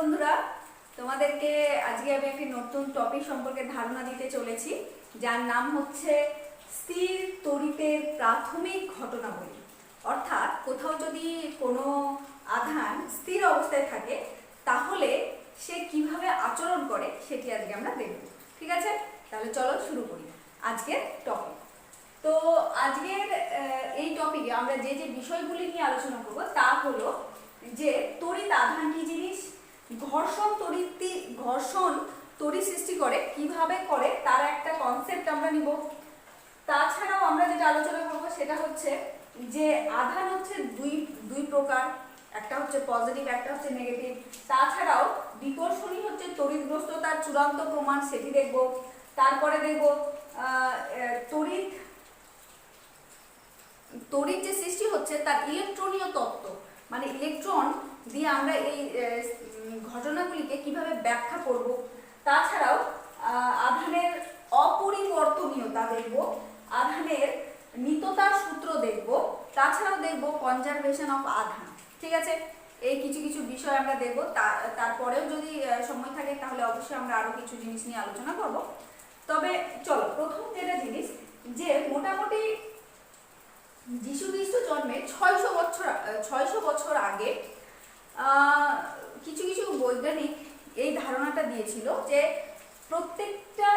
বন্ধুরা, তোমাদেরকে আজকে আমি একটি নতুন টপিক সম্পর্কে ধারণা দিতে চলেছি, যার নাম হচ্ছে স্থির তড়িতের প্রাথমিক ঘটনাবলী। অর্থাৎ কোথাও যদি কোনো আধান স্থির অবস্থায় থাকে তাহলে সে কিভাবে আচরণ করে সেটি আজকে আমরা দেখব। ঠিক আছে, তাহলে চলো শুরু করি আজকের টপিক। তো আজকের এই টপিকে আমরা যে যে বিষয়গুলি নিয়ে আলোচনা করব তা হলো যে তড়িৎ আধান কি জিনিস, ঘর্ষণ তড়িৎ সৃষ্টি করে, কিভাবে করে তার একটা কনসেপ্ট আমরা নিব। তাছাড়াও আমরা যেটা আলোচনা করব সেটা হচ্ছে যে আধান হচ্ছে দুই প্রকার, একটা হচ্ছে পজিটিভ, একটা হচ্ছে নেগেটিভ। তাছাড়াও বিকর্ষণী হচ্ছে তড়িৎগ্রস্ততার চূড়ান্ত প্রমাণ, সেটি দেখব। তারপরে দেখব তড়িৎ যে সৃষ্টি হচ্ছে তার ইলেকট্রনীয় তত্ত্ব, মানে ইলেকট্রন দিয়ে আমরা এই ঘটনাগুলিকে কিভাবে ব্যাখ্যা করব। তাছাড়াও আধানের অপরিবর্তনীয়তা দেখব, আধানের নিত্যতার সূত্র দেখব, তাছাড়াও দেখব কনজারভেশন অফ আধান। ঠিক আছে, এই কিছু কিছু বিষয় আমরা দেখব। তারপরেও যদি সময় থাকে তাহলে অবশ্যই আমরা আরো কিছু জিনিস নিয়ে আলোচনা করব। তবে চলো, প্রথম যেটা জিনিস, যে মোটামুটি যীশু খ্রিস্ট জন্মের 600 বছর আগে কিছু কিছু বৈজ্ঞানিক এই ধারণাটা দিয়েছিল যে প্রত্যেকটা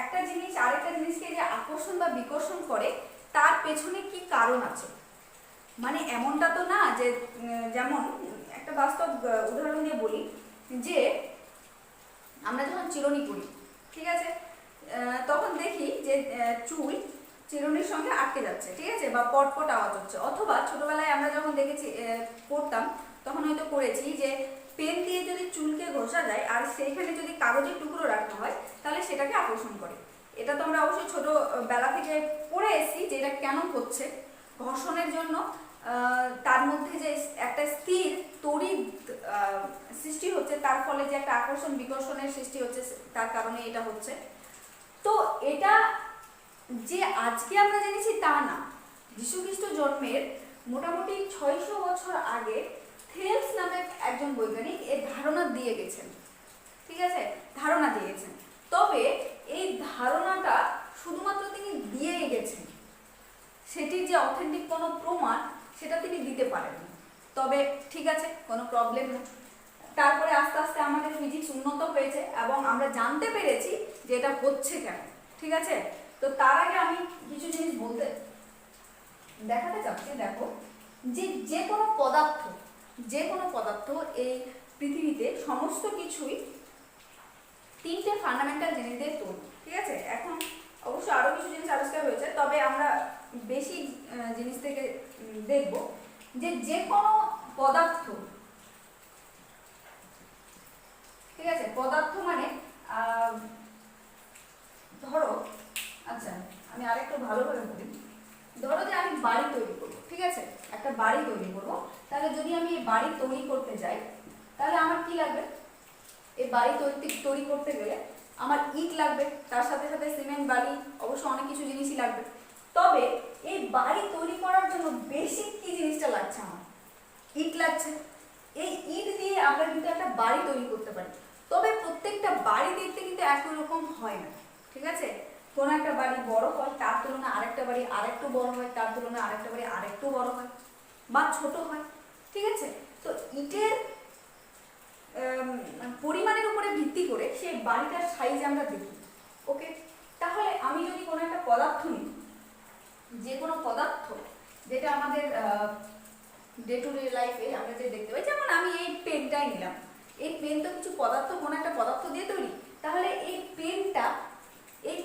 একটা জিনিস আরেকটা জিনিসকে যে আকর্ষণ বা বিকর্ষণ করে তার পেছনে কি কারণ আছে। মানে এমনটা তো না যে, যেমন একটা বাস্তব উদাহরণ দিয়ে বলি, যে আমরা যখন চিরুনি করি, ঠিক আছে, তখন দেখি যে চুল চিরুনির সঙ্গে আটকে যাচ্ছে, ঠিক আছে, বা পটপট আওয়াজ হচ্ছে। অথবা ছোটবেলায় আমরা যখন দেখেছি পড়তাম তখন হয়তো করেছি যে পেন দিয়ে যদি চুলকে ঘষা যায় আর সেইখানে যদি কাগজের টুকরো রাখা হয় তাহলে সেটাকে আকর্ষণ করে। এটা তো আমরা অবশ্যই ছোটবেলা থেকে পড়ে এসেছি যে এটা কেন হচ্ছে। ঘর্ষণের জন্য তার মধ্যে যে একটা স্থির তড়িৎ সৃষ্টি হচ্ছে, তার ফলে যে একটা আকর্ষণ বিকর্ষণের সৃষ্টি হচ্ছে, তার কারণে এটা হচ্ছে। তো এটা যে আজকে আমরা জেনেছি তা না। যীশু খ্রিস্ট জন্মের মোটামুটি 600 বছর আগে থেলস নামে একজন বৈজ্ঞানিক এর ধারণা দিয়ে গেছেন। ঠিক আছে, ধারণা দিয়ে গেছেন। তবে এই ধারণাটা শুধুমাত্র তিনি দিয়েই গেছেন, সেটির যে অথেন্টিক কোনো প্রমাণ সেটা তিনি দিতে পারেননি। তবে ঠিক আছে, কোনো প্রবলেম নেই। তারপরে আস্তে আস্তে আমাদের ফিজিক্স উন্নত হয়েছে এবং আমরা জানতে পেরেছি যে এটা হচ্ছে কেন। ঠিক আছে, তো তার আগে আমি কিছু জিনিস দেখাতে চাচ্ছি। দেখো, যে কোনো পদার্থ এই পৃথিবীতে সমস্ত কিছুই তিনটে ফান্ডামেন্টাল জিনিস দিয়ে তৈরি। ঠিক আছে, এখন অবশ্য আরো কিছু জিনিস আবিষ্কার হয়েছে, তবে আমরা বেশি জিনিস থেকে দেখব যে কোনো পদার্থ, ঠিক আছে, পদার্থ মানে ধরো, আচ্ছা আমি আরেকটু ভালোভাবে বলি। ধরো যে আমি বাড়ি তৈরি করবো, ঠিক আছে, একটা বাড়ি তৈরি করবো। তাহলে যদি আমি এই বাড়ি তৈরি করতে যাই তাহলে আমার কি লাগবে? এই বাড়ি তৈরি করতে গেলে আমার ইট লাগবে, তার সাথে সাথে সিমেন্ট, বালি, অবশ্য অনেক কিছু জিনিসই লাগবে। তবে এই বাড়ি তৈরি করার জন্য বেসিক কি জিনিসটা লাগছে? আমার ইট লাগছে। এই ইট দিয়ে আমরা কিন্তু একটা বাড়ি তৈরি করতে পারি। তবে প্রত্যেকটা বাড়ি দেখতে কিন্তু একই রকম হয় না। ঠিক আছে, কোনো একটা বাড়ি বড় হয়, তার তুলনায় আরেকটা বাড়ি আরেকটু বড় হয়, তার তুলনায় আরেকটা বাড়ি আরেকটু বড় হয় বা ছোট হয়। ঠিক আছে, তো ইটের পরিমাণের উপরে ভিত্তি করে সেই বাড়িটার সাইজ আমরা দেখি। ওকে, তাহলে আমি যদি কোনো একটা পদার্থ নিই, যে কোনো পদার্থ যেটা আমাদের ডে টু ডে লাইফে আমরা যে দেখতে পাই, যেমন আমি এই পেনটাই নিলাম। এই পেন তো কিছু পদার্থ, কোনো একটা পদার্থ দিয়ে তৈরি। তাহলে এই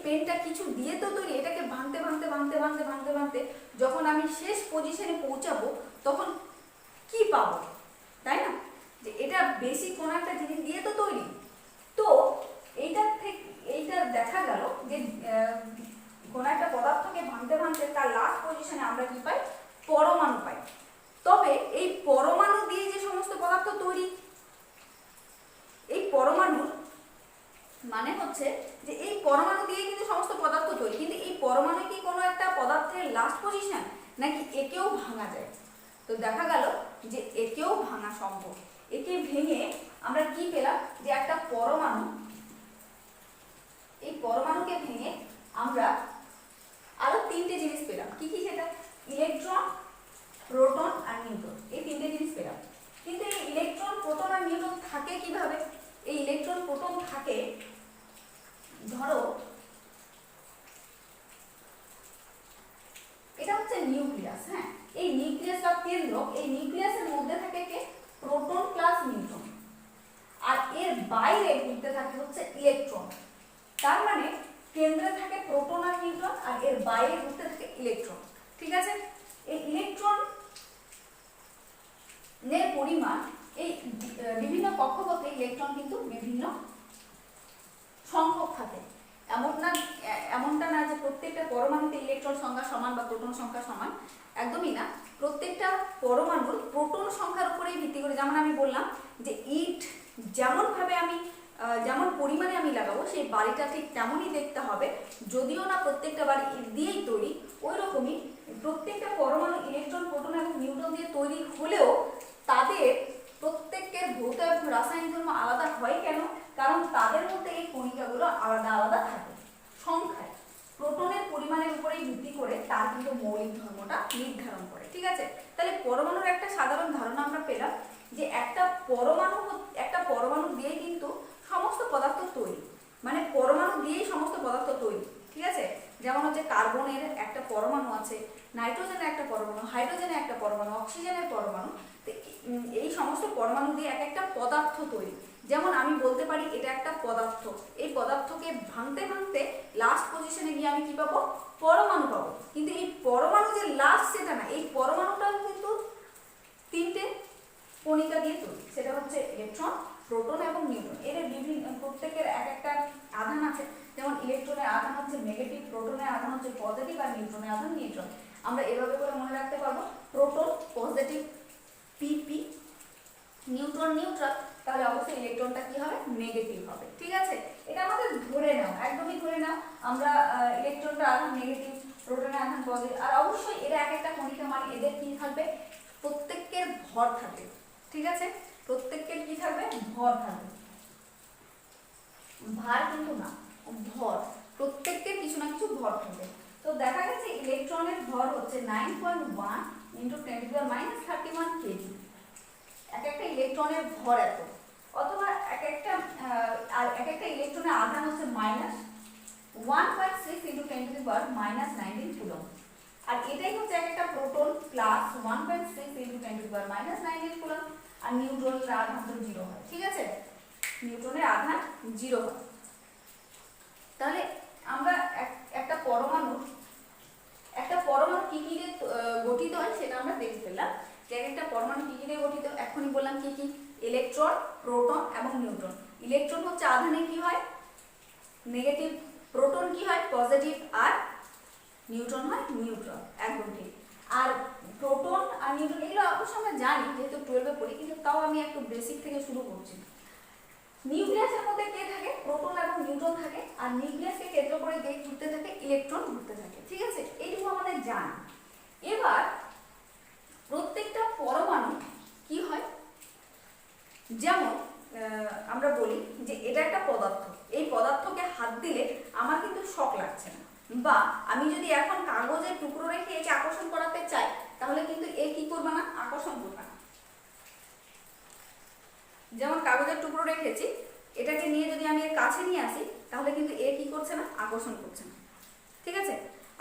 পেনটা কিছু দিয়ে তো তৈরি। এটাকে ভাঙতে যখন আমি শেষ পজিশনে পৌঁছাবো তখন কি পাবো, তাই না? যে এটা বেশি কোনো একটা জিনিস দিয়ে তো তৈরি। তো এইটা দেখা গেল যে কোনো একটা পদার্থকে ভাঙতে তার লাস্ট পজিশনে আমরা কি পাই? পরমাণু পাই। তবে এই পরমাণু দিয়ে যে সমস্ত পদার্থ তৈরি, এই পরমাণু মানে হচ্ছে যে এই পরমাণু দিয়ে কিন্তু সমস্ত পদার্থ তৈরি। কিন্তু এই পরমাণু কি কোনো একটা পদার্থের লাস্ট পজিশন, নাকি একেও ভাঙা যায়? তো দেখা গেল যে একেও ভাঙা সম্ভব। একে ভেঙে আমরা কি পেলাম, যে একটা পরমাণু, এই পরমাণুকে ভেঙে আমরা আরো তিনটে জিনিস পেলাম। কি কি সেটা? ইলেকট্রন, প্রোটন আর নিউট্রন, এই তিনটে জিনিস পেলাম। কিন্তু এই ইলেকট্রন, প্রোটন আর নিউট্রন থাকে কিভাবে? এই ইলেকট্রন প্রোটন থাকে, ধরো এটা হচ্ছে নিউক্লিয়াস, হ্যাঁ, এই নিউক্লিয়াস বা কেন্দ্রক, এই নিউক্লিয়াসের মধ্যে থাকে কে? প্রোটন প্লাস নিউট্রন, আর এর বাইরে ঘুরতে থাকে হচ্ছে ইলেকট্রন। তার মানে কেন্দ্রে থাকে প্রোটন আর নিউট্রন, আর এর বাইরে ঘুরতে থাকে ইলেকট্রন। ঠিক আছে? এই ইলেকট্রন এর পরিমাণ, এই বিভিন্ন কক্ষপথে ইলেকট্রন কিন্তু বিভিন্ন সংখ্যক থাকে। এমনটা না যে প্রত্যেকটা পরমাণুতে ইলেকট্রন সংখ্যা সমান বা প্রোটন সংখ্যা সমান, একদমই না। প্রত্যেকটা পরমাণুর প্রোটন সংখ্যার উপরেই ভিত্তি করে, যেমন আমি বললাম যে ইট যেমন পরিমাণে আমি লাগাবো, সেই বাড়িটা ঠিক তেমনই দেখতে হবে, যদিও না প্রত্যেকটা বাড়ি ইট দিয়েই তৈরি, ওই রকমই প্রত্যেকটা পরমাণু ইলেকট্রন, প্রোটন এবং নিউট্রন দিয়ে তৈরি হলেও তাদের প্রত্যেকের ভৌত এবং রাসায়নিক ধর্ম আলাদা হয়। কেন? কারণ তাদের মধ্যে এই কণিকাগুলো আলাদা আলাদা থাকে সংখ্যায়। প্রোটনের পরিমাণের উপরেই ভিত্তি করে তার কিন্তু মৌলিক ধর্মটা নির্ধারণ করে। ঠিক আছে? তাহলে পরমাণুর একটা সাধারণ ধারণা আমরা পেলাম যে একটা পরমাণু দিয়েই কিন্তু সমস্ত পদার্থ তৈরি, মানে পরমাণু দিয়েই সমস্ত পদার্থ তৈরি। ঠিক আছে? যেমন হচ্ছে কার্বনের একটা পরমাণু আছে, নাইট্রোজেনের একটা পরমাণু, হাইড্রোজেনের একটা পরমাণু, অক্সিজেনের পরমাণু। এই সমস্ত পরমাণু দিয়ে এক একটা পদার্থ তৈরি। যেমন আমি বলতে পারি এটা একটা পদার্থ, এই পদার্থকে ভাঙতে ভাঙতে লাস্ট পজিশনে গিয়ে আমি কি পাবো? পরমাণু পাবো। কিন্তু এই পরমাণু যে লাস্ট সেটা না, এই পরমাণুটাও কিন্তু তিনটে কণিকা দিয়ে তৈরি, সেটা হচ্ছে ইলেকট্রন, প্রোটন এবং নিউট্রন। এর প্রত্যেকের এক একটা আধান আছে। যেমন ইলেকট্রনের আধান হচ্ছে নেগেটিভ, প্রোটনের আধান হচ্ছে পজিটিভ, আর নিউট্রনের আধান নিউট্রন। আমরা এভাবে করে মনে রাখতে পারবো, proton positive PP, neutron neutral, তাহলে অবশ্যই ইলেকট্রনটা কি হবে? নেগেটিভ হবে। ঠিক আছে? এটা আমাদের ধরে নাও, একদমই ধরে নাও আমরা ইলেকট্রনটা আধান নেগেটিভ, প্রোটনের আধান পজিটিভ, আর অবশ্যই এরা এক একটা কণিকা, মানে এদের কি থাকবে? প্রত্যেকের ভর থাকবে। ঠিক আছে? প্রত্যেকের কি থাকবে? ভর থাকবে, ভার কিন্তু না, ভর। প্রত্যেকের কিছু না কিছু ভর থাকবে। তো দেখা গেছে ইলেকট্রনের ভর হচ্ছে 9.1 × 10⁻31 কেজি। এক একটা ইলেকট্রনের ভর এত, অথবা এক একটা ইলেকট্রনের আধান হচ্ছে -1.6 × 10⁻19 কুলম্ব। আর এটাই হচ্ছে এক একটা প্রোটন প্লাস 1.6 × 10⁻19 কুলম্ব। আর নিউট্রনের আধান তো 0 হয়। ঠিক আছে? নিউট্রনের আধান 0 হয়। তাহলে আমরা একটা পরমাণু কি কি দিয়ে গঠিত হয় সেটা আমরা দেখে ফেললাম, যে একটা পরমাণু কি কি দিয়ে গঠিত। এখনই বললাম কি কি? ইলেকট্রন, প্রোটন এবং নিউট্রন। ইলেকট্রন হচ্ছে আধানে কি হয়? নেগেটিভ, প্রোটন কি হয়? পজিটিভ, আর নিউট্রন হয় নিউট্রন। একদম ঠিক। আর প্রোটন আর নিউট্রন এগুলো অবশ্য আমরা জানি, যেহেতু 12-এ পড়ি, কিন্তু তাও আমি একটু বেসিক থেকে শুরু করছি। নিউক্লিয়াসের মধ্যে কে থাকে? প্রোটন এবং নিউট্রন থাকে, আর নিউক্লিয়াসকে কেন্দ্র করে যে ঘুরতে থাকে ইলেকট্রন ঘুরতে থাকে। ঠিক আছে? এইটুকু আমাদের জানা। এবার প্রত্যেকটা পরমাণু কি হয়, যেমন আমরা বলি যে এটা একটা পদার্থ, এই পদার্থকে হাত দিলে আমার কিন্তু শক লাগছে না, বা আমি যদি এখন কাগজের টুকরো রেখে একে আকর্ষণ করাতে চাই, তাহলে কিন্তু এ কি করবে না? আকর্ষণ করবে না। যেমন কাগজের টুকরো রেখেছি, এটাকে নিয়ে যদি আমি এর কাছে নিয়ে আসি, তাহলে কিন্তু এ কি করছে না? আকর্ষণ করছে না। ঠিক আছে?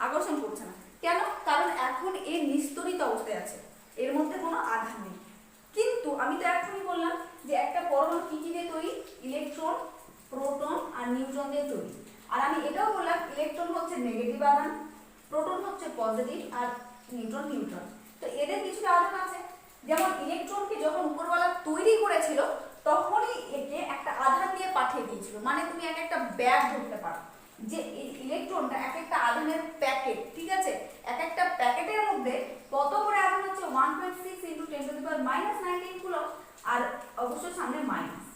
আকর্ষণ করছে না কেন? কারণ এখন এ নিস্তরিত অবস্থায় আছে, এর মধ্যে কোনো আধান নেই। কিন্তু আমি তো এখনই বললাম যে একটা পরমাণু কি কি দিয়ে তৈরি? ইলেকট্রন, প্রোটন আর নিউট্রন দিয়ে তৈরি। আর আমি এটাও বললাম ইলেকট্রন হচ্ছে নেগেটিভ আধান, প্রোটন হচ্ছে পজিটিভ, আর নিউট্রন নিউট্রন। তো এদের কিছুটা আধান আছে। যেমন ইলেকট্রনকে যখন উপরওয়ালা তৈরি করেছিল, তখনই একে একটা আধান দিয়ে পাঠিয়ে দিয়েছিল। মানে তুমি এক একটা ব্যাগ ধরতে পারো, যে ইলেকট্রনটা এক একটা আধানের প্যাকেট। ঠিক আছে? এক একটা প্যাকেটের মধ্যে কত করে আধান হচ্ছে? 1.6 × 10⁻19 কুলম্ব, আর অবশ্যই সামনে মাইনাস।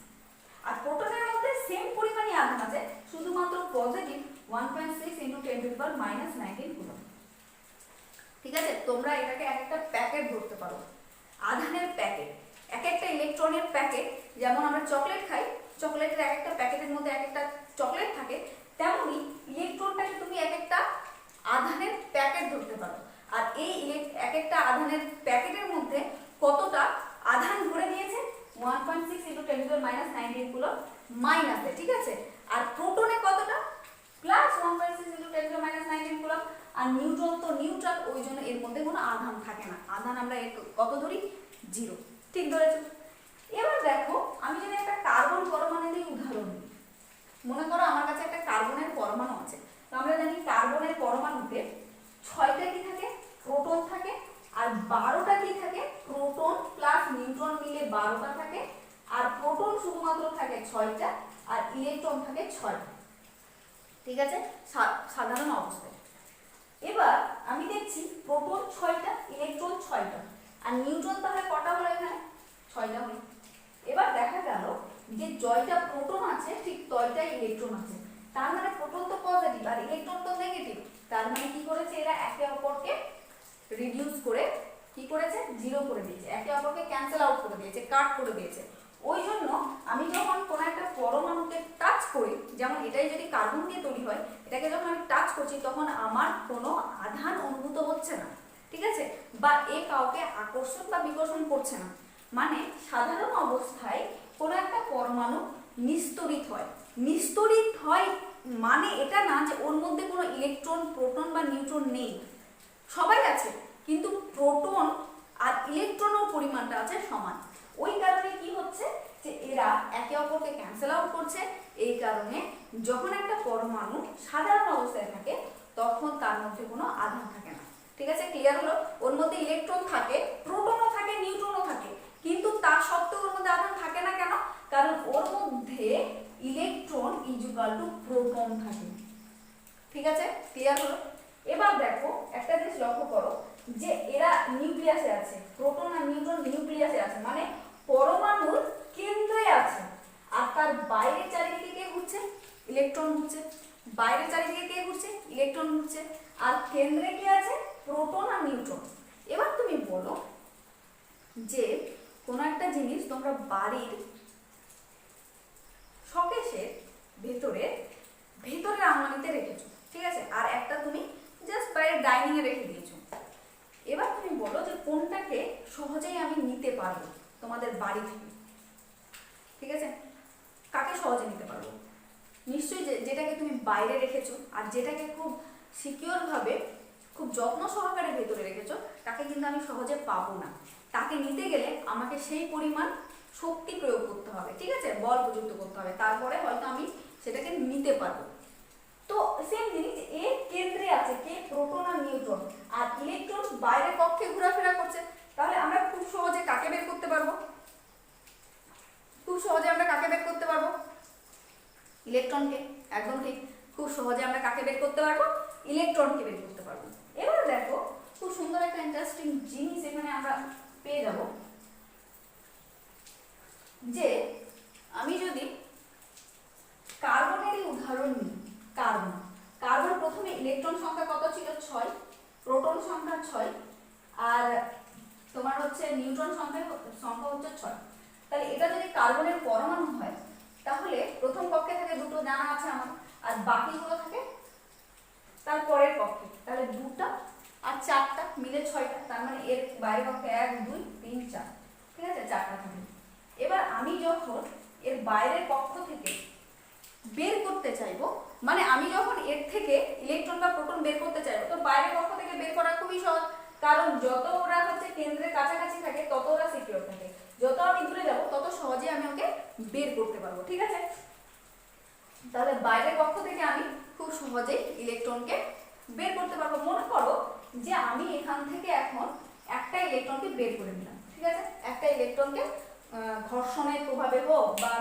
আর প্রোটনের মধ্যে সেম পরিমাণই আধান আছে, শুধুমাত্র পজিটিভ 1.6 × 10⁻19 কুলম্ব। ঠিক আছে? তোমরা এটাকে এক একটা প্যাকেট ধরতে পারো, আধানের প্যাকেট। এক একটা ইলেকট্রনের প্যাকেট যেমন আমরা চকলেট খাই, চকলেটের এক একটা প্যাকেটের মধ্যে এক একটা চকলেট থাকে, তেমনি ইলেকট্রনটাকে তুমি এক একটা আধানের প্যাকেট ধরতে পারো। আর এই এক একটা আধানের প্যাকেটের মধ্যে কতটা আধান ধরে নিয়েছে, 1.6 × 10⁻⁹ কুলম্ব মাইনাসে, ঠিক আছে। আর প্রোটনে কতটা, প্লাস 1.6 × 10⁻⁹ কুলম্ব। আর নিউট্রন তো নিউট্রাল, ওই জন্য এর মধ্যে কোনো আধান থাকে না। আধান আমরা কত ধরি, 0, ঠিক ধরেছো। এবার দেখো আমি যদি একটা কার্বন পরমাণু দিয়ে উদাহরণ নিই, মনে করো আমার কাছে একটা কার্বনের পরমাণু আছে। তো আমরা জানি কার্বনের পরমাণুতে 6টা কি থাকে, প্রোটন থাকে, আর 12টা কি থাকে, প্রোটন প্লাস নিউট্রন মিলে 12টা থাকে। আর প্রোটন শুধুমাত্র থাকে 6টা, আর ইলেকট্রন থাকে 6টা, ঠিক আছে, সাধারণ অবস্থায়। এবার আমি দেখছি প্রোটন 6টা, ইলেকট্রন 6টা, আর নিউট্রন তাহলে কটা হলো এখানে, 6টা হলো। এবার দেখা গেল যে জয়টা প্রোটন আছে ঠিক তয়টাই ইলেকট্রন আছে, তার মানে প্রোটন তো পজিটিভ আর ইলেকট্রন তো নেগেটিভ। তার মানে কি করেছে এরা, একে অপরকে রিডিউস করে কি করেছে, 0 করে দিয়েছে, একে অপরকে ক্যান্সেল আউট করে দিয়েছে, কাট করে দিয়েছে। ওই জন্য আমি যখন কোনো একটা পরমাণুকে টাচ করি, যেমন এটাই যদি কার্বন দিয়ে তৈরি হয়, এটাকে যখন আমি টাচ করছি তখন আমার কোনো আধান অনুভূত হচ্ছে না, ঠিক আছে, বা এ কাউকে আকর্ষণ বা বিকর্ষণ করছে না। মানে সাধারণ অবস্থায় কোনো একটা পরমাণু নিস্তড়িত হয়। নিস্তড়িত হয় মানে এটা না যে ওর মধ্যে কোনো ইলেকট্রন, প্রোটন বা নিউট্রন নেই, সবাই আছে, কিন্তু প্রোটন আর ইলেকট্রনের পরিমাণটা আছে সমান। ওই কারণে কি হচ্ছে যে এরা একে অপরকে ক্যান্সেল আউট করছে। এই কারণে যখন একটা পরমাণু সাধারণ অবস্থায় থাকে তখন তার মধ্যে কোনো আধান থাকে না, ঠিক আছে, ক্লিয়ার হলো। ওর মধ্যে ইলেকট্রন থাকে, প্রোটনও থাকে, নিউট্রনও থাকে, কিন্তু তা সত্ত্বেও ওর মধ্যে আধান থাকে না কেন, কারণ ওর মধ্যে ইলেকট্রন ইকুয়াল টু প্রোটন থাকে, ঠিক আছে, ক্লিয়ার হলো। এবার দেখো একটা জিনিস লক্ষ্য করো যে এরা নিউক্লিয়াসে আছে, প্রোটন আর নিউট্রন নিউক্লিয়াসে আছে, মানে পরমাণুর কেন্দ্রে আছে, আর তার বাইরের চারিদিকে কে ঘুরছে, ইলেকট্রন ঘুরছে, বাইরের চারিদিকে কে ঘুরছে, ইলেকট্রন ঘুরছে, আর কেন্দ্রে কি আছে, প্রোটন আর নিউট্রন। এবার তুমি বলো যে কোনো একটা জিনিস তোমরা বাড়ির শোকেসের ভেতরের আলমারিতে রেখেছো, ঠিক আছে, আর একটা তুমি জাস্ট বাইরে ডাইনিং এ রেখে দিয়েছো। এবার তুমি বলো যে কোনটাকে সহজেই আমি নিতে পারবো তোমাদের বাড়ি থেকে, ঠিক আছে, কাকে সহজে নিতে পারবো, নিশ্চয়ই যেটাকে তুমি বাইরে রেখেছো আর যেটাকে খুব সিকিউর ভাবে, খুব যত্ন সহকারে ভেতরে রেখেছো, তাকে কিন্তু আমি সহজে পাবো না। তাকে নিতে গেলে আমাকে সেই পরিমাণ শক্তি প্রয়োগ করতে হবে, ঠিক আছে, বল প্রযুক্ত করতে হবে, তারপরে হয়তো আমি সেটাকে নিতে পারবো। তো সেম জিনিস, এ কেন্দ্রে আছে কে, প্রোটন আর নিউট্রন, আর ইলেকট্রন বাইরের কক্ষে ঘোরাফেরা করছে। তাহলে আমরা খুব সহজে কাকে বের করতে পারবো, খুব সহজে আমরা কাকে বের করতে পারবো, ইলেকট্রনকে, একদম ঠিক, খুব সহজে আমরা কাকে বের করতে পারবো, ইলেকট্রনকে বের করতে পারবো। এবার দেখো খুব সুন্দর একটা ইন্টারেস্টিং জিনিস এখানে আমরা পেয়ে যাব, যে আমি যদি কার্বনেরই উদাহরণ নিই, কার্বন প্রথমে ইলেকট্রন সংখ্যা কত ছিল, 6, প্রোটন সংখ্যা 6, আর তোমার হচ্ছে নিউট্রন সংখ্যা হচ্ছে 6। তাহলে এটা যদি কার্বনের পরমাণু হয় তাহলে প্রথম কক্ষে থাকে দুটো, জানা আছে আমার, আর বাকিগুলো থাকে তার পরের কক্ষে, তাহলে 2টা আর 4টা মিলে 6টা, তার মানে এর বাইরের কক্ষে 1 2 3 4, ঠিক আছে, 4টা থাকে। এবার আমি যখন এর বাইরের কক্ষ থেকে বের করতে চাইবো, মানে আমি যখন এর থেকে ইলেকট্রন বা প্রোটন বের করতে চাইবো, তো বাইরের কক্ষ থেকে বের করা খুবই সহজ, কারণ যত ওরা হচ্ছে কেন্দ্রের কাছাকাছি থাকে তত ওরা সিকিউর থাকে, যত আমি দূরে যাবো তত সহজে আমি ওকে বের করতে পারবো, ঠিক আছে। তাহলে বাইরের কক্ষ থেকে আমি খুব সহজেই ইলেকট্রনকে বের করতে পারবো। মনে করো যে আমি এখান থেকে এখন একটা ইলেকট্রনকে বের করে নিলাম, ঠিক আছে, একটা ইলেকট্রনকে ঘর্ষণের প্রভাবে হোক বা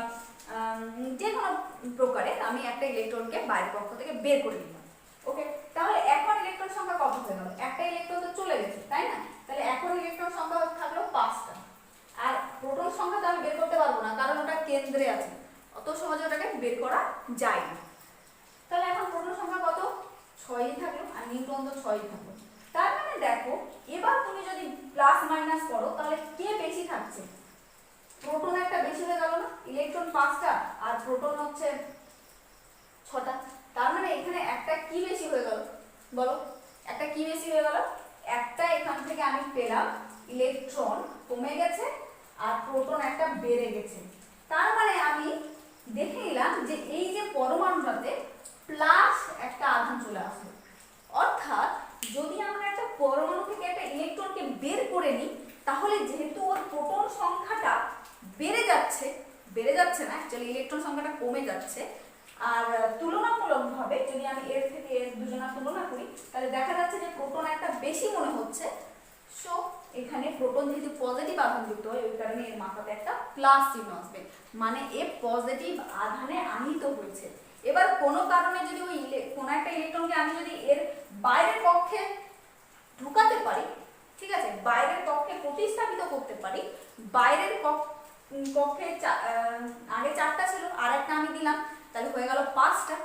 যে কোনো প্রকারে আমি একটা ইলেকট্রনকে বাইরের কক্ষ থেকে বের করে নিলাম, ওকে। তাহলে এখন ইলেকট্রন সংখ্যা কত হয়ে গেল, একটা ইলেকট্রন তো চলে গেছে, তাই না, তাহলে এখন ইলেকট্রন সংখ্যা থাকলো 5টা। আর প্রোটন সংখ্যা তো আমি বের করতে পারবো না, কারণ ওটা কেন্দ্রে আছে, অত সহজে ওটাকে বের করা যায় না। তাহলে এখন প্রোটন সংখ্যা কত, 6ই থাকলো, আর নিউট্রন তো 6ই থাকলো। তার মানে দেখো এবার তুমি যদি প্লাস মাইনাস করো তাহলে কে বেশি থাকছে, প্রোটন একটা বেশি হয়ে গেল না, 5টা আর প্রোটন হচ্ছে 6টা। তার মানে এখানে একটা কি বেশি হয়ে গেল বলো, একটা কি বেশি হয়ে গেল, একটা এখান থেকে আমি পেলাম ইলেকট্রন কমে গেছে আর প্রোটন একটা বেড়ে গেছে। তার মানে আমি দেখে নিলাম যে এই যে পরমাণুটাতে প্লাস একটা আধান চলে আসলো। অর্থাৎ যদি আমরা একটা পরমাণু থেকে একটা ইলেকট্রনকে বের করে নিই, তাহলে যেহেতু ওর প্রোটন সংখ্যাটা বেড়ে যাচ্ছে না, অ্যাকচুয়ালি ইলেকট্রন সংখ্যাটা কমে যাচ্ছে, আর তুলনামূলকভাবে যদি আমি এর থেকে এর দুজনা তুলনা করি তাহলে দেখা যাচ্ছে যে প্রোটন একটা বেশি মনে হচ্ছে। সো এখানে প্রোটন যেহেতু পজিটিভ আধান যুক্ত হয়, ওই কারণে এর মাথাতে একটা প্লাস চিহ্ন আসবে, মানে এ পজিটিভ আধানে আনিত হয়েছে। এবার কোনো কারণে যদি ওই কোনো একটা ইলেকট্রনকে আমি যদি এর বাইরের কক্ষে ঢুকাতে পারি, ঠিক আছে, বাইরের কক্ষে প্রতিস্থাপিত করতে পারি, বাইরের কক্ষে আগে 4টা ছিল আর একটা আমি দিলাম, তাহলে হয়ে গেল 5টা।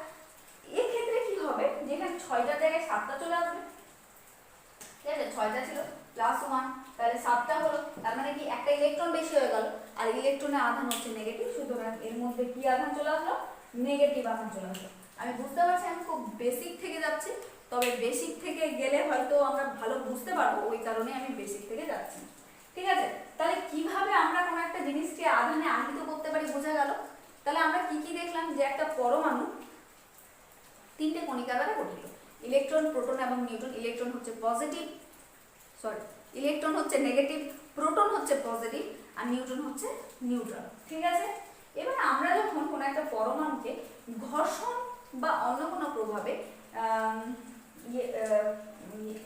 এক্ষেত্রে কি হবে, যেখানে 6টার জায়গায় 7টা চলে আসবে, ঠিক আছে, 6টা ছিল +1 তাহলে 7টা হলো। তার মানে কি একটা ইলেকট্রন বেশি হয়ে গেল, আর ইলেকট্রনের আধান হচ্ছে নেগেটিভ, সুতরাং এর মধ্যে কি আধান চলে আসলো, নেগেটিভ আধান চলে আসলো। আমি বুঝতে পারছি আমি খুব বেসিক থেকে যাচ্ছি, তবে বেসিক থেকে গেলে হয়তো আমরা ভালো বুঝতে পারবো, ওই কারণে আমি বেসিক থেকে যাচ্ছি, ঠিক আছে। তাহলে কিভাবে আমরা কোনো একটা জিনিসকে আধানে আনিত করতে পারি বোঝা গেল। তাহলে আমরা কি কি দেখলাম, যে একটা পরমাণু 3টে কণিকা দ্বারা গঠিত, ইলেকট্রন, প্রোটন এবং নিউট্রন। ইলেকট্রন হচ্ছে পজিটিভ, ইলেকট্রন হচ্ছে নেগেটিভ, প্রোটন হচ্ছে পজিটিভ আর নিউট্রন হচ্ছে নিউট্রাল, ঠিক আছে। এবার আমরা যখন কোনো একটা পরমাণুকে ঘর্ষণ বা অন্য কোনো প্রভাবে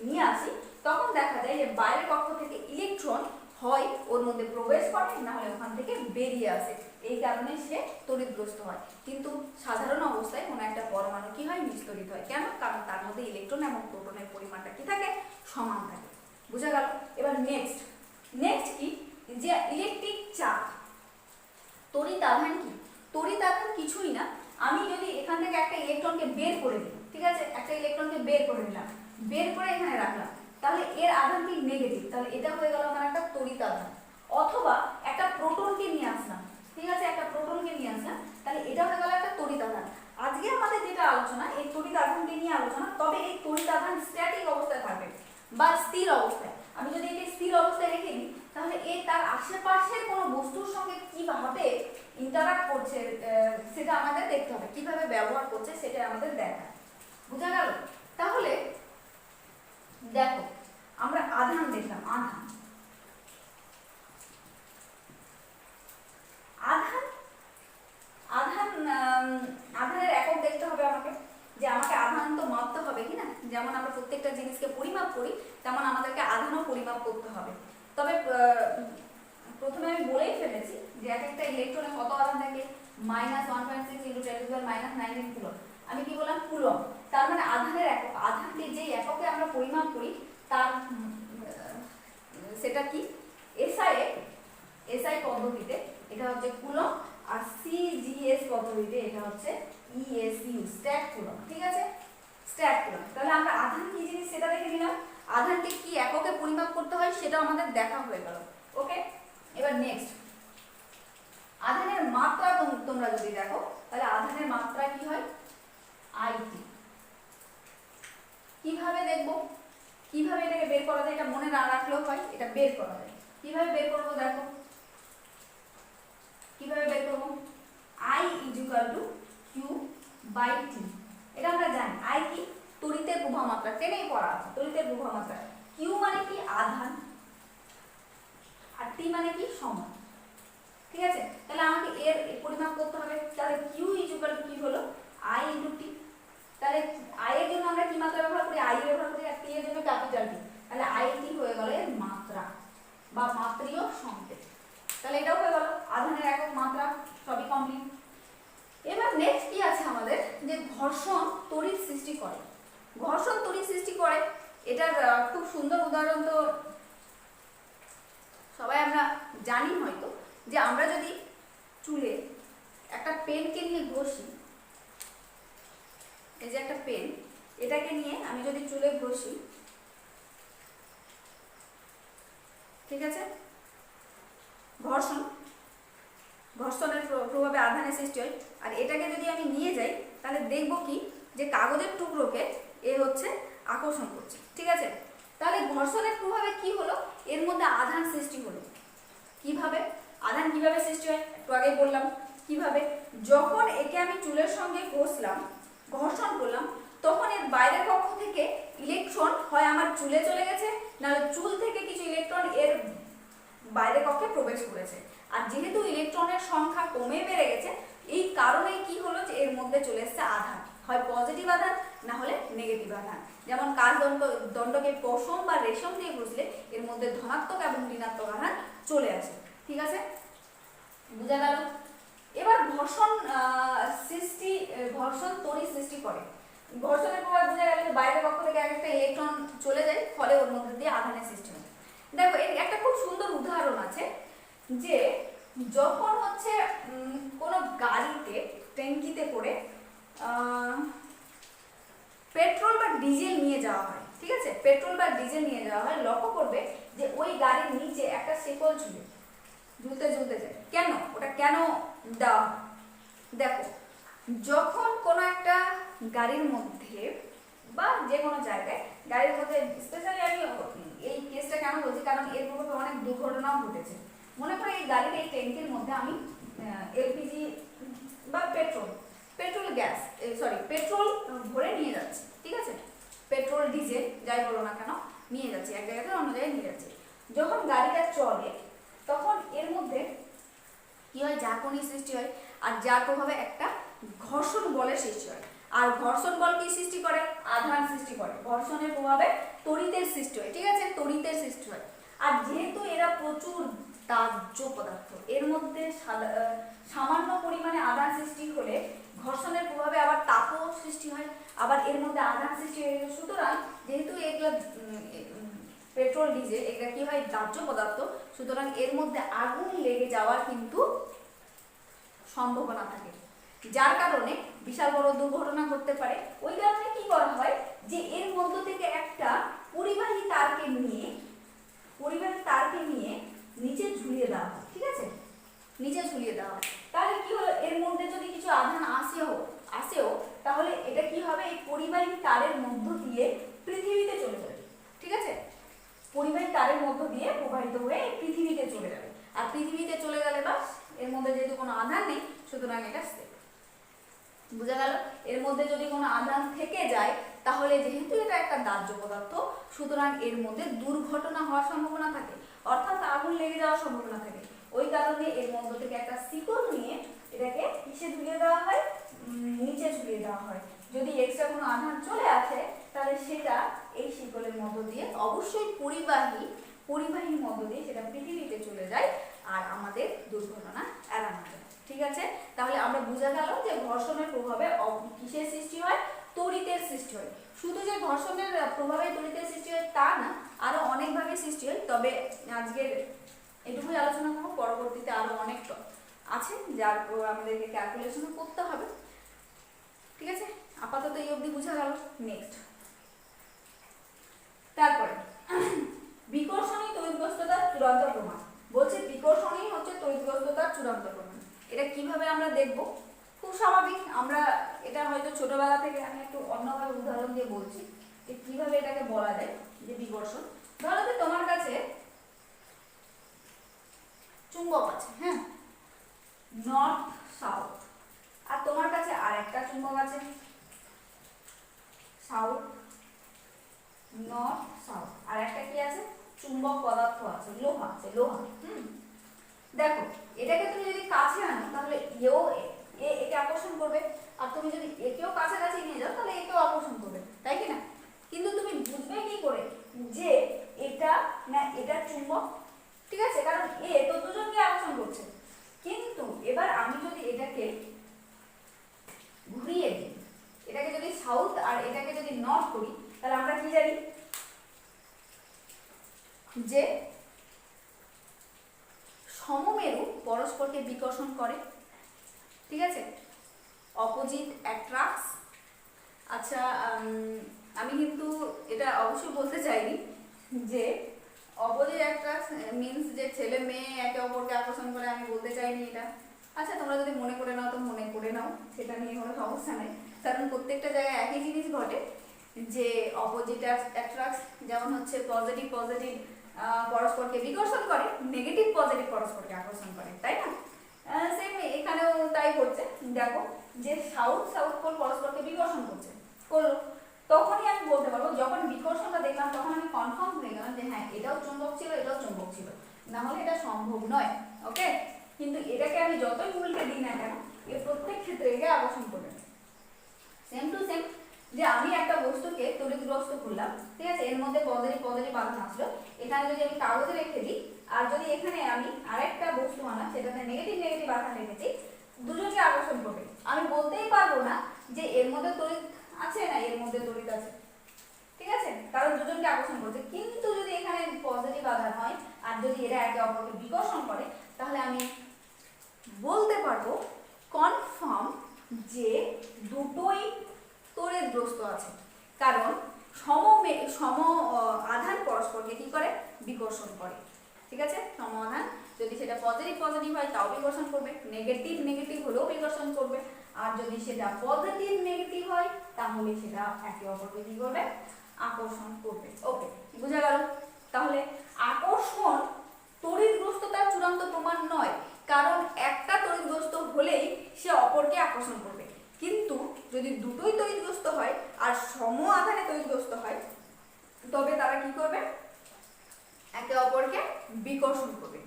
নিয়ে আসি, তখন দেখা যায় যে বাইরের কক্ষ থেকে ইলেকট্রন হয় ওর মধ্যে প্রবেশ করে, না হলে ওখান থেকে বেরিয়ে আসে, এই কারণে সে তড়িৎগ্রস্ত হয়। কিন্তু সাধারণ অবস্থায় কোনো একটা পরমাণু কি হয়, নিস্তড়িত হয়। কেন? কারণ তার মধ্যে ইলেকট্রন এবং প্রোটনের পরিমাণটা কি থাকে, সমান থাকে। বুঝা গেল। এবার নেক্সট কি, যে ইলেকট্রিক চার্জ, তড়িৎ আধান কি, তড়িৎ আধান কিছুই না, আমি যদি এখান থেকে একটা ইলেকট্রনকে বের করে দিই, ঠিক আছে, একটা ইলেকট্রনকে বের করে নিলাম, বের করে এখানে রাখলাম, তাহলে এর আধান কি নেগেটিভ, তাহলে এটা হয়ে গেল আমার একটা তড়িৎ আধান। অথবা একটা প্রোটনকে নিয়ে আসলাম, ঠিক আছে, একটা প্রোটনকে নিয়ে আসলাম, তাহলে এটা হয়ে গেল একটা তড়িৎ আধান। আজকে আমাদের যেটা আলোচনা, এই তড়িৎ আধানকে নিয়ে আলোচনা, তবে এই তড়িৎ আধান স্ট্যাটিক অবস্থায় থাকবে বা স্থির অবস্থায়। আমি যদি একে স্থির অবস্থায় রেখে দিই, তাহলে তার আশেপাশের কোনো বস্তুর সঙ্গে কিভাবে ইন্টারাক্ট করছে সেটা আমাদের দেখতে হবে, কিভাবে ব্যবহার করছে সেটা আমাদের দেখা। বুঝা গেল। তাহলে দেখো, আমরা আধান দেখলাম, আধানের একক দেখতে হবে আমাকে, যে আমাকে আধান তো মাপতে হবে কি না, যেমন আমরা প্রত্যেকটা জিনিসকে পরিমাপ করি তেমন আমাদেরকে আধানও পরিমাপ করতে হবে। তবে প্রথমে আমি বলেই ফেলেছি যে এক একটা ইলেকট্রনে কত আধান থাকে, -1.6 × 10⁻⁹ কুলম। আমি কি বললাম, কুলম। তার মানে আধানের একক, আধানকে যে এককে আমরা পরিমাপ করি তার সেটা কি, এসআই পদ্ধতিতে এটা হচ্ছে কুলম, আর সিজিএস পদ্ধতিতে এটা হচ্ছে ইএসইউ, স্ট্যাক কুলম, ঠিক আছে, স্ট্যাক কুলম। তাহলে আমরা আধান কি জিনিস সেটা দেখে নিলাম, আধানকে কি এককে পরিমাপ করতে হয় সেটা আমাদের দেখা হয়ে গেল। ওকে, এবার নেক্সট, আধানের মাত্রা তোমরা যদি দেখো, তাহলে আধানের মাত্রা কি হয়, আইটি। কিভাবে দেখবো, কিভাবে এটাকে বের করা যায়, এটা মনে না রাখলেও হয়, এটা বের করা যায়। কিভাবে বের করবো দেখো, কিভাবে বের করবো, I = Q/T। এটা আমরা জানি, I কি, তড়িতের প্রবাহ মাত্রা, টেনেই পড়া আছে, তড়িতের প্রবাহ মাত্রা। Q মানে কি, আধান, আর T মানে কি, সময়, ঠিক আছে। তাহলে আমাকে এর পরিমাপ করতে হবে, তাহলে Q = কি হলো, I × T। তাহলে I এর জন্য আমরা কি মাত্রা ব্যবহার করি, I ব্যবহার করি, আর T এর জন্য ক্যাপিটাল T। তাহলে IT হয়ে গেল এর মাত্রা বা মাত্রীয় সংকেত। তাহলে এটাও হয়ে গেল আধানের একক, মাত্রা, সবই কমপ্লিট। এবার নেক্সট কি আছে আমাদের, যে ঘর্ষণ তড়িৎ সৃষ্টি করে। ঘর্ষণ তড়িৎ সৃষ্টি করে, এটার খুব সুন্দর উদাহরণ তো সবাই আমরা জানি হয়তো, যে আমরা যদি চুলে একটা পেনকে নিয়ে ঘষি, এই যে একটা পেন, এটাকে নিয়ে আমি যদি চুলে ঘষি, ঠিক আছে, ঘর্ষণের প্রভাবে আধানের সৃষ্টি হয়। আর এটাকে যদি আমি নিয়ে যাই তাহলে দেখব কি যে কাগজের টুকরোকে এ হচ্ছে আকর্ষণ করছে, ঠিক আছে। তাহলে ঘর্ষণের প্রভাবে কি হলো, এর মধ্যে আধান সৃষ্টি হলো। কিভাবে আধান কিভাবে সৃষ্টি হয় একটু আগেই বললাম। কিভাবে, যখন একে আমি চুলের সঙ্গে ঘষলাম, ঘর্ষণ করলাম, তখন এর বাইরের কক্ষ থেকে ইলেকট্রন হয় আমার চুলে চলে গেছে, নাহলে চুল থেকে কিছু ইলেকট্রন এর বাইরের কক্ষে প্রবেশ করেছে। আর যেহেতু ইলেকট্রনের সংখ্যা কমে বেড়ে গেছে, এই কারণে কি হলো যে এর মধ্যে চলে এসেছে আধান, হয় পজিটিভ আধান না হলে নেগেটিভ আধান। যেমন দণ্ডকে পশম বা রেশম দিয়ে ঘষলে এর মধ্যে ধনাত্মক এবং ঋণাত্মক আধান চলে আসে, ঠিক আছে, বুঝা গেল। এবার ঘর্ষণ তড়িৎ সৃষ্টি করে। ঘর্ষণের প্রভাব বোঝা গেল যে বাইরের কক্ষ থেকে একটা ইলেকট্রন চলে যায়, ফলে ওর মধ্যে দিয়ে আধানের সৃষ্টি হয়। দেখো এর একটা খুব সুন্দর উদাহরণ আছে, যে যখন হচ্ছে কোনো গাড়িতে ট্যাঙ্কিতে করে পেট্রোল বা ডিজেল নিয়ে যাওয়া হয়, ঠিক আছে, পেট্রোল বা ডিজেল নিয়ে যাওয়া হয়, লক্ষ্য করবে যে ওই গাড়ির নিচে একটা শিকল ঝুলতে যায়। কেন ওটা কেন দেওয়া হয়? দেখো, যখন কোনো একটা গাড়ির মধ্যে বা যে কোনো জায়গায় গাড়ির মধ্যে, স্পেশালি আমি এই কেসটা কেন বলছি, কারণ এর প্রভাবে অনেক দুর্ঘটনাও ঘটেছে। মনে করো এই গাড়ির এই ট্যাঙ্কির মধ্যে আমি এলপিজি বা পেট্রোল ভরে নিয়ে যাচ্ছি, ঠিক আছে, পেট্রোল ডিজেল যাই বলো না কেন নিয়ে যাচ্ছি, এক জায়গা থেকে অন্য জায়গায় নিয়ে যাচ্ছি। যখন গাড়িটা চলে তখন এর মধ্যে কি হয়, ঝাঁকুনি সৃষ্টি হয়, আর যার প্রভাবে একটা ঘর্ষণ বলের সৃষ্টি হয়। আর ঘর্ষণ বল কি সৃষ্টি করে, আধান সৃষ্টি করে। ঘর্ষণের প্রভাবে তড়িতের সৃষ্টি হয়, ঠিক আছে, তড়িতের সৃষ্টি হয়। আর যেহেতু এরা প্রচুর দাহ্য পদার্থ, এর মধ্যে সামান্য পরিমাণে আধান সৃষ্টি হলে ঘর্ষণের প্রভাবে আবার তাপও সৃষ্টি হয়, আবার এর মধ্যে আধান সৃষ্টি হয়ে গেছে। সুতরাং যেহেতু এগুলো পেট্রোল ডিজেল এগুলো কি হয়, দাহ্য পদার্থ, সুতরাং এর মধ্যে আগুন লেগে যাওয়ার কিন্তু সম্ভাবনা থাকে, যার কারণে বিশাল বড় দুর্ঘটনা ঘটতে পারে। ওই কারণে কি করা হয়, যে এর মধ্য থেকে একটা পরিবাহী তারকে নিয়ে নিচে ঝুলিয়ে দেওয়া হয়, ঠিক আছে, নিচে ঝুলিয়ে দেওয়া হয়। তাহলে কি হলো, এর মধ্যে যদি কিছু আধান আসেও তাহলে এটা কি হবে, এই পরিবাহী তারের মধ্য দিয়ে পৃথিবীতে চলে যাবে, ঠিক আছে, পরিবাহী তারের মধ্য দিয়ে প্রবাহিত হয়ে পৃথিবীতে চলে যাবে। আর পৃথিবীতে চলে গেলে বাস, এর মধ্যে যেহেতু কোনো আধান নেই, সুতরাং এটা সেফ। বুঝা গেল। এর মধ্যে যদি কোনো আধান থেকে যায়, তাহলে যেহেতু এটা একটা দাহ্য পদার্থ, সুতরাং এর মধ্যে দুর্ঘটনা হওয়ার সম্ভাবনা থাকে, অর্থাৎ আগুন লেগে যাওয়ার সম্ভাবনা থাকে। ওই কারণে এর মধ্য থেকে একটা শিকল নিয়ে এটাকে কিসে ঝুলিয়ে দেওয়া হয়, নিচে ঝুলিয়ে দেওয়া হয়। যদি এক্সট্রা কোনো আধান চলে আসে, তাহলে সেটা এই শিকলের মধ্য দিয়ে, অবশ্যই পরিবাহীর মধ্য দিয়ে সেটা পৃথিবীতে চলে যায়, আর আমাদের দুর্ঘটনা এড়ানো যায়, ঠিক আছে। তাহলে আমরা বোঝা গেল যে ঘর্ষণের প্রভাবে কিসের সৃষ্টি হয়, তড়িতের সৃষ্টি হয়। শুধু যে ঘর্ষণের প্রভাবে তড়িতের সৃষ্টি হয় তা না, আরো অনেকভাবে সৃষ্টি হয়। তবে আজকের এটুকুই আলোচনা করব, পরবর্তীতে আরো অনেক আছে যার আমাদেরকে ক্যালকুলেশন করতে হবে, ঠিক আছে। আপাতত এই অবধি বোঝা গেল। নেক্সট, তারপরে বিকর্ষণী তড়িৎগ্রস্ততার চূড়ান্ত প্রমাণ বলছে। বিকর্ষণী হচ্ছে তড়িৎগ্রস্ততার চূড়ান্ত প্রমাণ। এটা কিভাবে আমরা দেখব, খুব স্বাভাবিক, আমরা এটা হয়তো ছোটবেলা থেকে, আমি একটু অন্যভাবে উদাহরণ দিয়ে বলছি যে কিভাবে এটাকে বলা যায় যে বিকর্ষণ। ধরো যে তোমার কাছে চুম্বক আছে, হ্যাঁ, নর্থ সাউথ, আর তোমার কাছে আর একটা চুম্বক আছে সাউথ নর্থ সাউথ, আর একটা কি আছে, চুম্বক পদার্থ আছে, লোহা আছে, লোহা। দেখো এটাকে তুমি যদি কাছে আনো তাহলে একে আকর্ষণ করবে, আর তুমি যদি একেও কাছাকাছি নিয়ে যাও তাহলে একেও আকর্ষণ করবে, তাই কি না? কিন্তু তুমি বুঝবে কি করে যে এটা না এটা চুম্বক, ঠিক আছে, কারণ এ তো দুজনকে আকর্ষণ করছে। কিন্তু এবার আমি যদি এটাকে ঘুরিয়ে দিই, এটাকে যদি সাউথ আর এটাকে যদি নর্থ করি, তাহলে আমরা কি জানি যে সমমেরু পরস্পরকে বিকর্ষণ করে, ঠিক আছে, অপোজিট অ্যাট্রাক্টস। আচ্ছা, আমি কিন্তু এটা অবশ্যই বলতে চাইনি যে অপোজিট অ্যাট্রাক্টস মিন্স যে ছেলে মেয়ে একে অপরকে আকর্ষণ করে, আমি বলতে চাইনি এটা, আচ্ছা তোমরা যদি মনে করে নাও তো মনে করে নাও, সেটা নিয়ে কোনো সমস্যা নেই, কারণ প্রত্যেকটা জায়গায় একই জিনিস ঘটে যে অপোজিট অ্যাট্রাক্টস, যেমন হচ্ছে পজিটিভ পজিটিভ পরস্পরকে বিকর্ষণ করে, নেগেটিভ পজিটিভ পরস্পরকে আকর্ষণ করে, তাই না? সেম এখানেও তাই হচ্ছে। দেখো যে সাউথ সাউথ পোল পরস্পরকে বিকর্ষণ করছে, করলো, তখনই আমি বলতে পারবো, যখন বিকর্ষণটা দেখলাম তখন আমি কনফার্ম হয়ে গেলাম যে হ্যাঁ এটাও চুম্বক ছিল, এটাও চুম্বক ছিল, না হলে এটা সম্ভব নয়। ওকে, কিন্তু এটাকে আমি যতই উল্টে দিই না কেন, এর প্রত্যেক ক্ষেত্রে একে আকর্ষণ করবে। সেম টু সেম, যে আমি একটা বস্তুকে তড়িৎগ্রস্ত করলাম, ঠিক আছে, এর মধ্যে পজিটিভ পজিটিভ আধান আসলো, এখানে যদি আমি কাগজে রেখে দিই, আর যদি এখানে আমি আরেকটা বস্তু আনাম সেটাতে নেগেটিভ নেগেটিভ আধান রেখেছি, দুজনকে আকর্ষণ করবে। আমি বলতেই পারবো না যে এর মধ্যে তড়িৎ আছে না এর মধ্যে তড়িৎ আছে, ঠিক আছে, কারণ দুজনকে আকর্ষণ করছে। কিন্তু যদি এখানে পজিটিভ আধান হয় আর যদি এরা একে অপরকে বিকর্ষণ করে, তাহলে আমি বলতে পারবো কনফার্ম যে দুটোই তড়িৎগ্রস্ত আছে, কারণ সম আধান পরস্পরকে কি করে, বিকর্ষণ করে। ঠিক আছে, সম আধান যদি সেটা পজিটিভ পজিটিভ হয় তাও বিকর্ষণ করবে, নেগেটিভ নেগেটিভ হলেও বিকর্ষণ করবে, আর যদি সেটা পজিটিভ নেগেটিভ হয় তাহলে সেটা একে অপরকে কি করবে, আকর্ষণ করবে। ওকে, বুঝা গেল? তাহলে আকর্ষণ তড়িৎগ্রস্ততার চূড়ান্ত প্রমাণ নয়, কারণ একটা তড়িৎগ্রস্ত হলেই সে অপরকে আকর্ষণ করবে, কিন্তু যদি দুটোই তড়িৎগ্রস্ত হয় আর সম আধানে তড়িৎগ্রস্ত হয় তবে তারা কি করবে, একে অপরকে বিকর্ষণ করবে।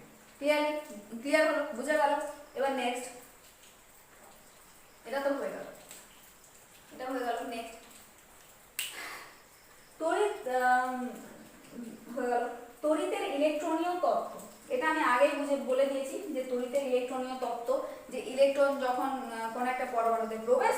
ক্লিয়ার হলো, বুঝা গেল? এবার নেক্সট, এটা তো হয়ে গেল, এটা হয়ে গেল। নেক্সট তড়িৎ হয়ে গেল, তড়িতের ইলেকট্রনীয় তত্ত্ব। এটা আমি আগেই বলে দিয়েছি যে তড়িতের ইলেকট্রনীয় তত্ত্ব, যে ইলেকট্রন যখন কোন একটা পরমাণুতে প্রবেশ